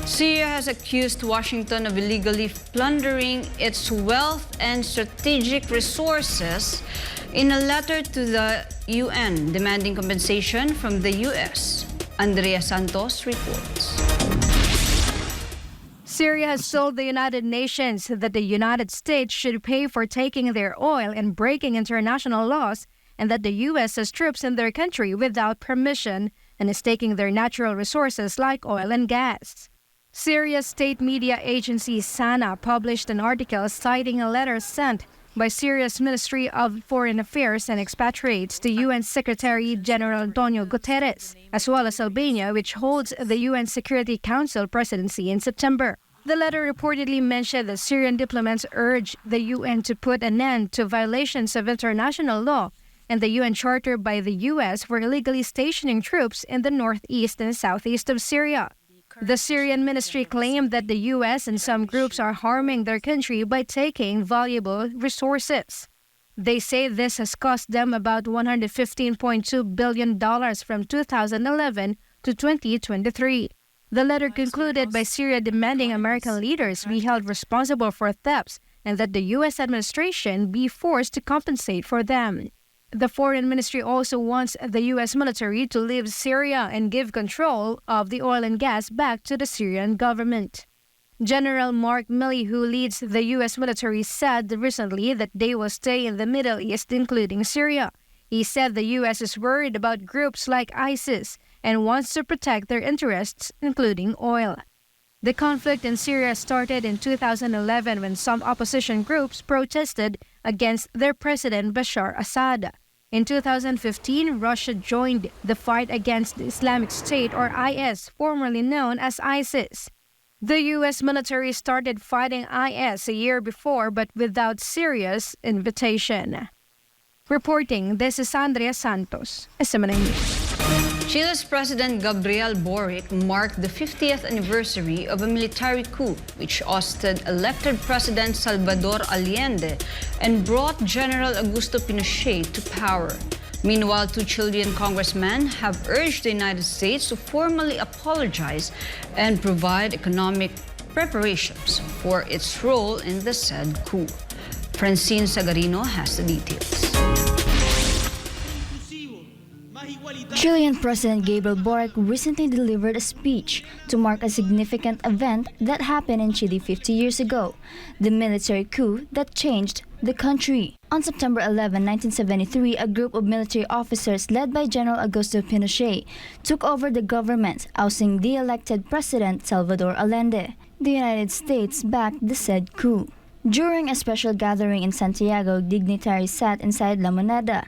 Syria has accused Washington of illegally plundering its wealth and strategic resources in a letter to the UN demanding compensation from the U.S. Andrea Santos reports. Syria has told the United Nations that the United States should pay for taking their oil and breaking international laws, and that the U.S. has troops in their country without permission and is taking their natural resources like oil and gas. Syria's state media agency SANA published an article citing a letter sent by Syria's Ministry of Foreign Affairs and Expatriates to UN Secretary General Antonio Guterres, as well as Albania, which holds the UN Security Council presidency in September. The letter reportedly mentioned that Syrian diplomats urged the UN to put an end to violations of international law and the UN Charter by the U.S. for illegally stationing troops in the northeast and southeast of Syria. The Syrian ministry claimed that the U.S. and some groups are harming their country by taking valuable resources. They say this has cost them about $115.2 billion from 2011 to 2023. The letter concluded by Syria demanding American leaders be held responsible for thefts and that the U.S. administration be forced to compensate for them. The Foreign Ministry also wants the U.S. military to leave Syria and give control of the oil and gas back to the Syrian government. General Mark Milley, who leads the U.S. military, said recently that they will stay in the Middle East, including Syria. He said the U.S. is worried about groups like ISIS and wants to protect their interests, including oil. The conflict in Syria started in 2011 when some opposition groups protested against their president Bashar Assad. In 2015, Russia joined the fight against the Islamic State, or IS, formerly known as ISIS. The U.S. military started fighting IS a year before, but without Syria's invitation. Reporting, this is Andrea Santos, SMNA News. Chile's President Gabriel Boric marked the 50th anniversary of a military coup which ousted elected President Salvador Allende and brought General Augusto Pinochet to power. Meanwhile, two Chilean congressmen have urged the United States to formally apologize and provide economic preparations for its role in the said coup. Francine Sagarino has the details. Chilean President Gabriel Boric recently delivered a speech to mark a significant event that happened in Chile 50 years ago, the military coup that changed the country. On September 11, 1973, a group of military officers led by General Augusto Pinochet took over the government, ousting the elected President Salvador Allende. The United States backed the said coup. During a special gathering in Santiago, dignitaries sat inside La Moneda,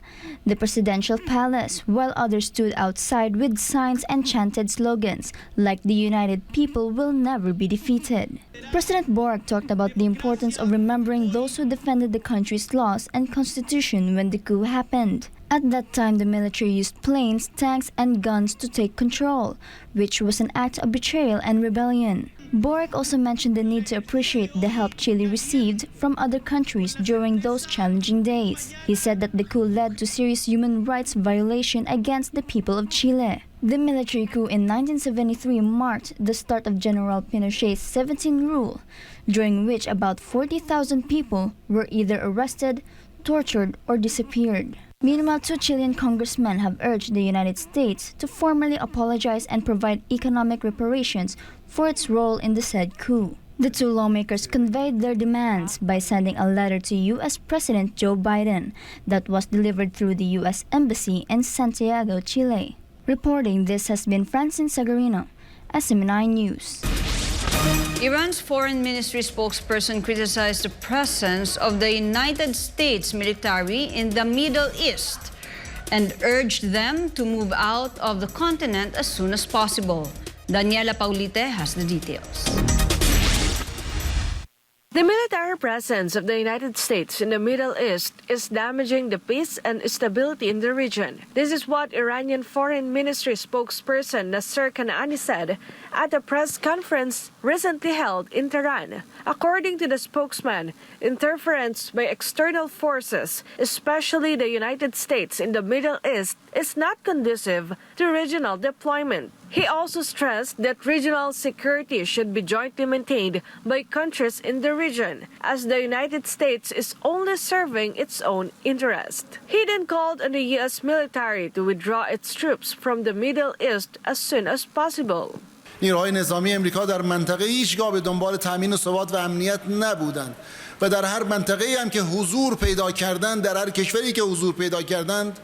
the presidential palace, while others stood outside with signs and chanted slogans like "The United People will never be defeated." President Boric talked about the importance of remembering those who defended the country's laws and constitution when the coup happened. At that time, the military used planes, tanks, and guns to take control, which was an act of betrayal and rebellion. Boric also mentioned the need to appreciate the help Chile received from other countries during those challenging days. He said that the coup led to serious human rights violation against the people of Chile. The military coup in 1973 marked the start of General Pinochet's 17 rule, during which about 40,000 people were either arrested, tortured, or disappeared. Meanwhile, two Chilean congressmen have urged the United States to formally apologize and provide economic reparations for its role in the said coup. The two lawmakers conveyed their demands by sending a letter to U.S. President Joe Biden that was delivered through the U.S. Embassy in Santiago, Chile. Reporting, this has been Francine Sagarino, SMNI News. Iran's foreign ministry spokesperson criticized the presence of the United States military in the Middle East and urged them to move out of the continent as soon as possible. Daniela Paulite has the details. The military presence of the United States in the Middle East is damaging the peace and stability in the region. This is what Iranian Foreign Ministry spokesperson Nasser Kanani said at a press conference recently held in Tehran. According to the spokesman, interference by external forces, especially the United States in the Middle East, is not conducive to regional deployment. He also stressed that regional security should be jointly maintained by countries in the region, as the United States is only serving its own interest. He then called on the U.S. military to withdraw its troops from the Middle East as soon as possible. نیروهای نظامی امریکا در منطقه هیچگاه به دنبال تامین ثبات و امنیت نبودند و در هر منطقه‌ای هم که حضور پیدا کردند، در هر کشوری که حضور پیدا کردند،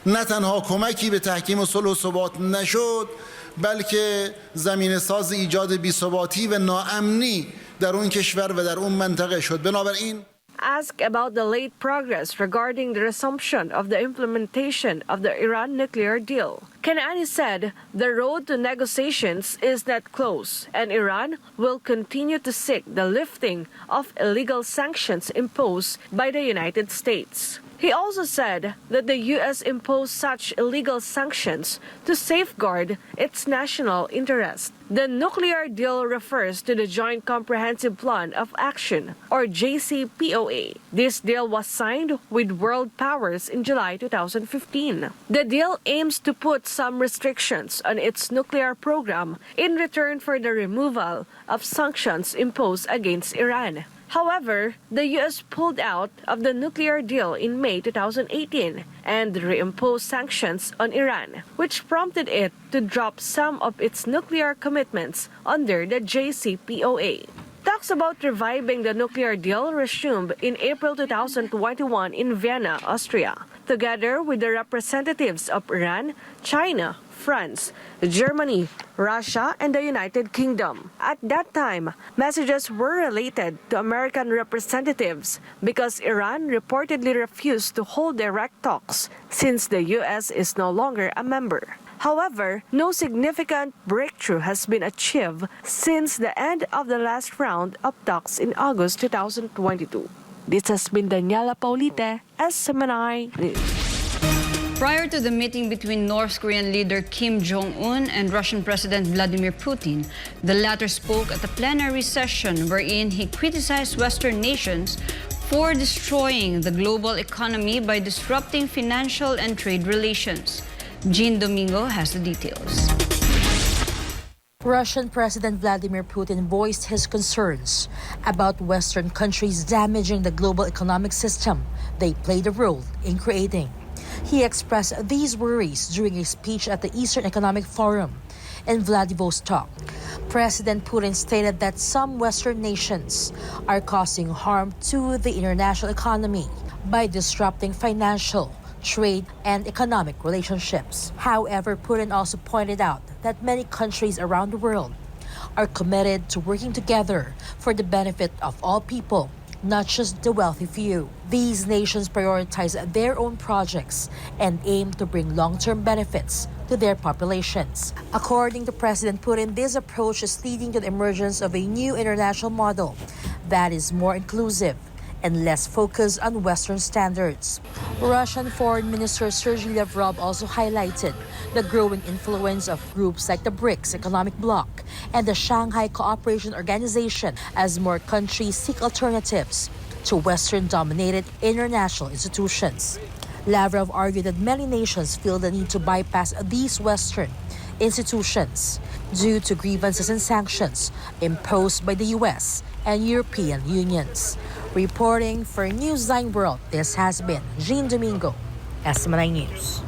نه تنها کمکی به تحکیم صلح و ثبات نشد، بلکه زمینه ساز ایجاد بی‌ثباتی و ناامنی در اون کشور و در اون منطقه شد. بنابراین Asked about the late progress regarding the resumption of the implementation of the Iran nuclear deal, Kanani said the road to negotiations is not close, and Iran will continue to seek the lifting of illegal sanctions imposed by the United States. He also said that the U.S. imposed such illegal sanctions to safeguard its national interest. The nuclear deal refers to the Joint Comprehensive Plan of Action, or JCPOA. This deal was signed with world powers in July 2015. The deal aims to put some restrictions on its nuclear program in return for the removal of sanctions imposed against Iran. However, the U.S. pulled out of the nuclear deal in May 2018 and reimposed sanctions on Iran, which prompted it to drop some of its nuclear commitments under the JCPOA. Talks about reviving the nuclear deal resumed in April 2021 in Vienna, Austria, together with the representatives of Iran, China, France, Germany, Russia, and the United Kingdom. At that time, messages were related to American representatives because Iran reportedly refused to hold direct talks since the U.S. is no longer a member. However, no significant breakthrough has been achieved since the end of the last round of talks in August 2022. This has been Daniela Paulite, SMNI News. Prior to the meeting between North Korean leader Kim Jong-un and Russian President Vladimir Putin, the latter spoke at a plenary session wherein he criticized Western nations for destroying the global economy by disrupting financial and trade relations. Jean Domingo has the details. Russian President Vladimir Putin voiced his concerns about Western countries damaging the global economic system they played a role in creating. He expressed these worries during a speech at the Eastern Economic Forum in Vladivostok. President Putin stated that some Western nations are causing harm to the international economy by disrupting financial, trade, and economic relationships. However, Putin also pointed out that many countries around the world are committed to working together for the benefit of all people, not just the wealthy few. These nations prioritize their own projects and aim to bring long-term benefits to their populations. According to President Putin, this approach is leading to the emergence of a new international model that is more inclusive and less focused on Western standards. Russian Foreign Minister Sergei Lavrov also highlighted the growing influence of groups like the BRICS economic bloc and the Shanghai Cooperation Organization as more countries seek alternatives to Western-dominated international institutions. Lavrov argued that many nations feel the need to bypass these Western institutions due to grievances and sanctions imposed by the U.S. and European unions. Reporting for Newsline World, this has been Jean Domingo, SMNI News.